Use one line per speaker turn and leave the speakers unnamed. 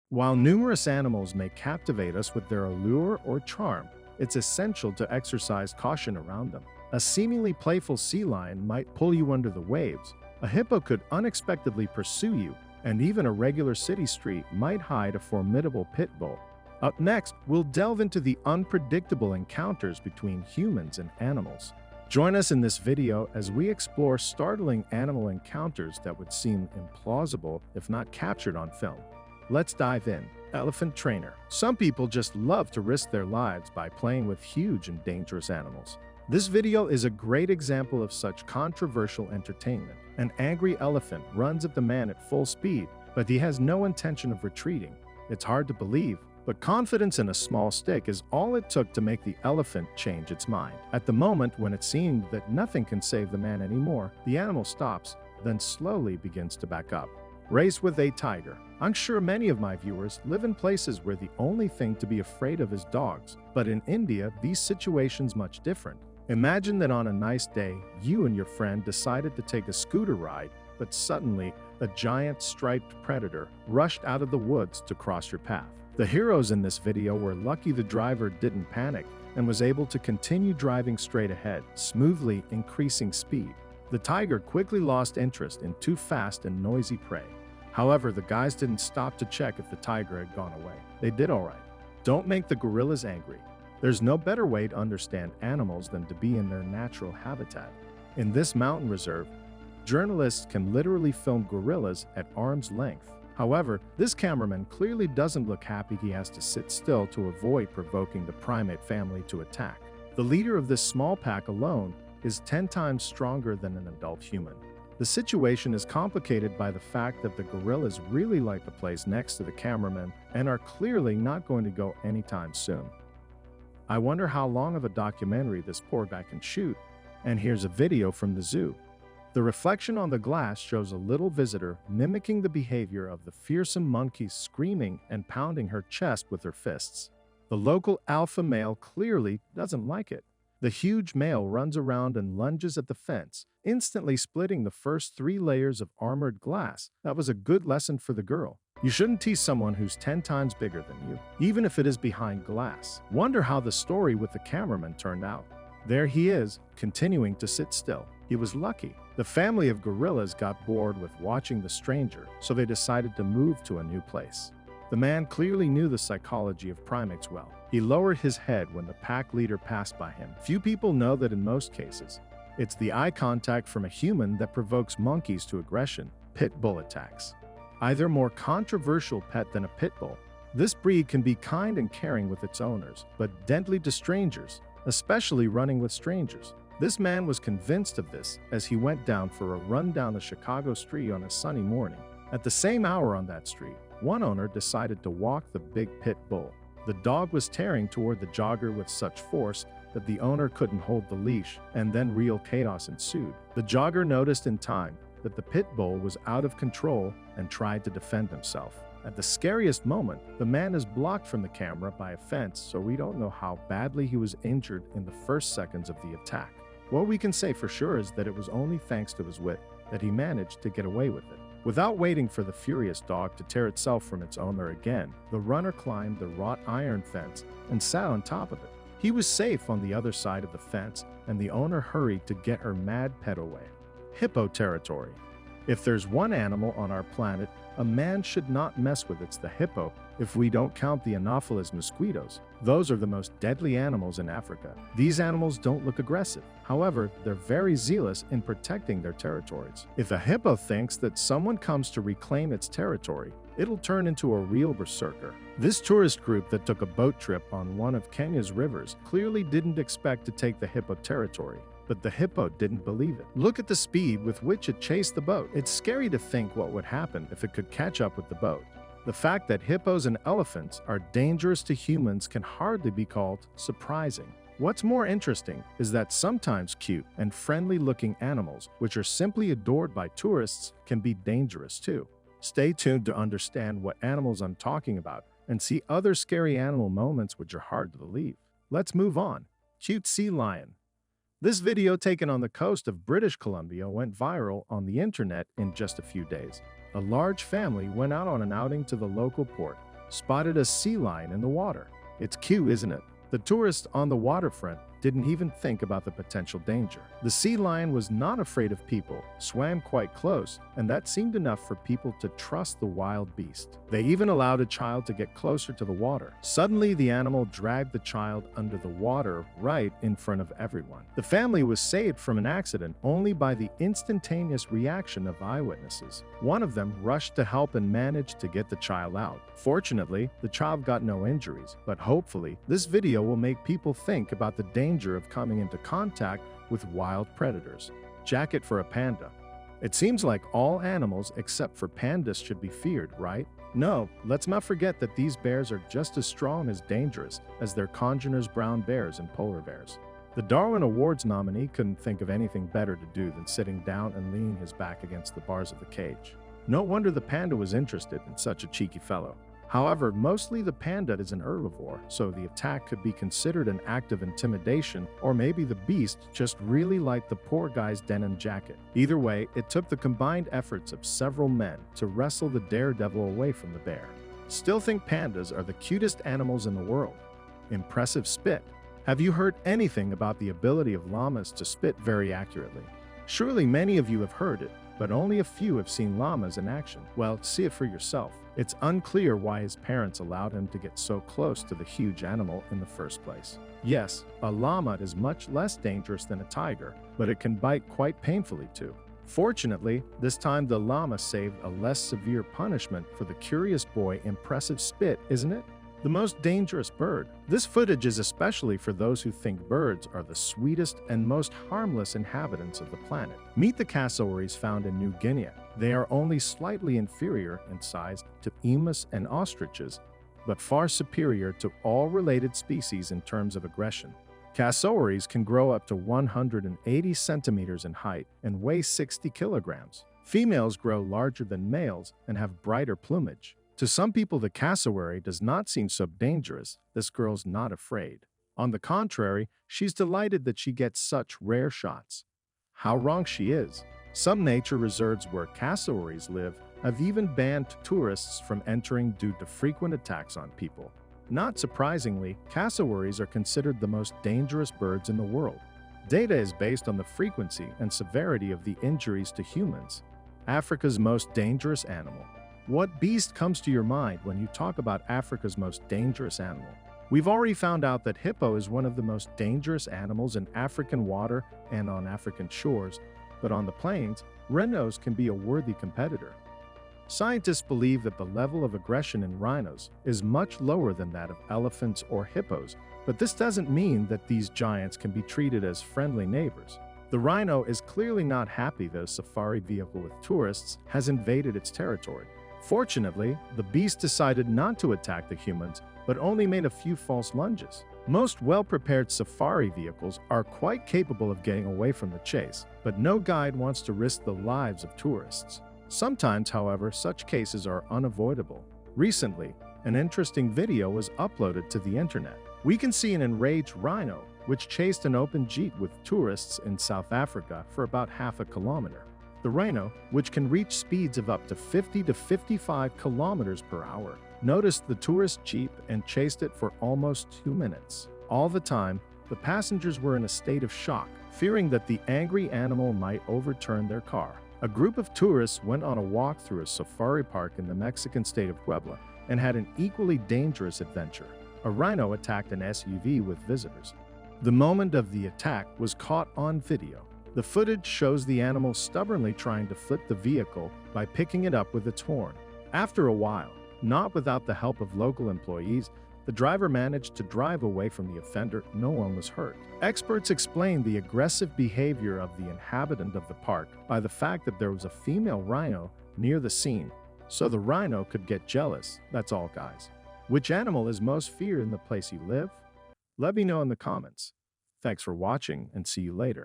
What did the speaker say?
While numerous animals may captivate us with their allure or charm, it's essential to exercise caution around them. A seemingly playful sea lion might pull you under the waves, a hippo could unexpectedly pursue you, and even a regular city street might hide a formidable pit bull. Up next, we'll delve into the unpredictable encounters between humans and animals. Join us in this video as we explore startling animal encounters that would seem implausible if not captured on film. Let's dive in. Elephant trainer. Some people just love to risk their lives by playing with huge and dangerous animals. This video is a great example of such controversial entertainment. An angry elephant runs at the man at full speed, but he has no intention of retreating. It's hard to believe, but confidence in a small stick is all it took to make the elephant change its mind. At the moment when it seemed that nothing can save the man anymore, the animal stops, then slowly begins to back up. Race with a tiger. I'm sure many of my viewers live in places where the only thing to be afraid of is dogs, but in India, these situations much different. Imagine that on a nice day, you and your friend decided to take a scooter ride, but suddenly, a giant striped predator rushed out of the woods to cross your path. The heroes in this video were lucky the driver didn't panic and was able to continue driving straight ahead, smoothly increasing speed. The tiger quickly lost interest in too fast and noisy prey. However, the guys didn't stop to check if the tiger had gone away. They did all right. Don't make the gorillas angry. There's no better way to understand animals than to be in their natural habitat. In this mountain reserve, journalists can literally film gorillas at arm's length. However, this cameraman clearly doesn't look happy he has to sit still to avoid provoking the primate family to attack. The leader of this small pack alone is 10 times stronger than an adult human. The situation is complicated by the fact that the gorillas really like the place next to the cameraman and are clearly not going to go anytime soon. I wonder how long of a documentary this poor guy can shoot. And here's a video from the zoo. The reflection on the glass shows a little visitor mimicking the behavior of the fearsome monkey, screaming and pounding her chest with her fists. The local alpha male clearly doesn't like it. The huge male runs around and lunges at the fence, instantly splitting the first 3 layers of armored glass. That was a good lesson for the girl. You shouldn't tease someone who's 10 times bigger than you, even if it is behind glass. Wonder how the story with the cameraman turned out. There he is, continuing to sit still. He was lucky. The family of gorillas got bored with watching the stranger, so they decided to move to a new place. The man clearly knew the psychology of primates well. He lowered his head when the pack leader passed by him. Few people know that in most cases, it's the eye contact from a human that provokes monkeys to aggression, pit bull attacks. Either more controversial pet than a pit bull, this breed can be kind and caring with its owners, but deadly to strangers, especially running with strangers. This man was convinced of this as he went down for a run down the Chicago street on a sunny morning. At the same hour on that street, one owner decided to walk the big pit bull. The dog was tearing toward the jogger with such force that the owner couldn't hold the leash, and then real chaos ensued. The jogger noticed in time that the pit bull was out of control and tried to defend himself. At the scariest moment, the man is blocked from the camera by a fence, so we don't know how badly he was injured in the first seconds of the attack. What we can say for sure is that it was only thanks to his wit that he managed to get away with it. Without waiting for the furious dog to tear itself from its owner again, the runner climbed the wrought iron fence and sat on top of it. He was safe on the other side of the fence, and the owner hurried to get her mad pet away. Hippo territory. If there's one animal on our planet a man should not mess with, it's the hippo, if we don't count the Anopheles mosquitoes. Those are the most deadly animals in Africa. These animals don't look aggressive. However, they're very zealous in protecting their territories. If a hippo thinks that someone comes to reclaim its territory, it'll turn into a real berserker. This tourist group that took a boat trip on one of Kenya's rivers clearly didn't expect to take the hippo territory. But the hippo didn't believe it. Look at the speed with which it chased the boat. It's scary to think what would happen if it could catch up with the boat. The fact that hippos and elephants are dangerous to humans can hardly be called surprising. What's more interesting is that sometimes cute and friendly-looking animals, which are simply adored by tourists, can be dangerous too. Stay tuned to understand what animals I'm talking about and see other scary animal moments which are hard to believe. Let's move on. Cute sea lion. This video taken on the coast of British Columbia went viral on the internet in just a few days. A large family went out on an outing to the local port. spotted a sea lion in the water. It's cute, isn't it? The tourists on the waterfront didn't even think about the potential danger. The sea lion was not afraid of people, swam quite close, and that seemed enough for people to trust the wild beast. They even allowed a child to get closer to the water. Suddenly, the animal dragged the child under the water right in front of everyone. The family was saved from an accident only by the instantaneous reaction of eyewitnesses. One of them rushed to help and managed to get the child out. Fortunately, the child got no injuries, but hopefully, this video will make people think about the danger of coming into contact with wild predators. Jacket for a panda. It seems like all animals except for pandas should be feared, right? No, let's not forget that these bears are just as strong and as dangerous as their congeners brown bears and polar bears. The Darwin Awards nominee couldn't think of anything better to do than sitting down and leaning his back against the bars of the cage. No wonder the panda was interested in such a cheeky fellow. However, mostly the panda is an herbivore, so the attack could be considered an act of intimidation, or maybe the beast just really liked the poor guy's denim jacket. Either way, it took the combined efforts of several men to wrestle the daredevil away from the bear. Still think pandas are the cutest animals in the world. Impressive spit. Have you heard anything about the ability of llamas to spit very accurately? Surely many of you have heard it, but only a few have seen llamas in action. Well, see it for yourself. It's unclear why his parents allowed him to get so close to the huge animal in the first place. Yes, a llama is much less dangerous than a tiger, but it can bite quite painfully too. Fortunately, this time the llama saved a less severe punishment for the curious boy's impressive spit, isn't it? The most dangerous bird. This footage is especially for those who think birds are the sweetest and most harmless inhabitants of the planet. Meet the cassowaries found in New Guinea. They are only slightly inferior in size to emus and ostriches, but far superior to all related species in terms of aggression. Cassowaries can grow up to 180 centimeters in height and weigh 60 kilograms. Females grow larger than males and have brighter plumage. To some people, the cassowary does not seem so dangerous. This girl's not afraid. On the contrary, she's delighted that she gets such rare shots. How wrong she is. Some nature reserves where cassowaries live have even banned tourists from entering due to frequent attacks on people. Not surprisingly, cassowaries are considered the most dangerous birds in the world. Data is based on the frequency and severity of the injuries to humans. Africa's most dangerous animal. What beast comes to your mind when you talk about Africa's most dangerous animal? We've already found out that hippo is one of the most dangerous animals in African water and on African shores, but on the plains, rhinos can be a worthy competitor. Scientists believe that the level of aggression in rhinos is much lower than that of elephants or hippos, but this doesn't mean that these giants can be treated as friendly neighbors. The rhino is clearly not happy that a safari vehicle with tourists has invaded its territory. Fortunately, the beast decided not to attack the humans, but only made a few false lunges. Most well-prepared safari vehicles are quite capable of getting away from the chase, but no guide wants to risk the lives of tourists. Sometimes, however, such cases are unavoidable. Recently, an interesting video was uploaded to the internet. We can see an enraged rhino, which chased an open jeep with tourists in South Africa for about half a kilometer. The rhino, which can reach speeds of up to 50 to 55 kilometers per hour, noticed the tourist jeep and chased it for almost 2 minutes. All the time, the passengers were in a state of shock, fearing that the angry animal might overturn their car. A group of tourists went on a walk through a safari park in the Mexican state of Puebla and had an equally dangerous adventure. A rhino attacked an SUV with visitors. The moment of the attack was caught on video. The footage shows the animal stubbornly trying to flip the vehicle by picking it up with its horn. After a while, not without the help of local employees, the driver managed to drive away from the offender. No one was hurt. Experts explained the aggressive behavior of the inhabitant of the park by the fact that there was a female rhino near the scene, so the rhino could get jealous. That's all, guys. Which animal is most feared in the place you live? Let me know in the comments. Thanks for watching and see you later.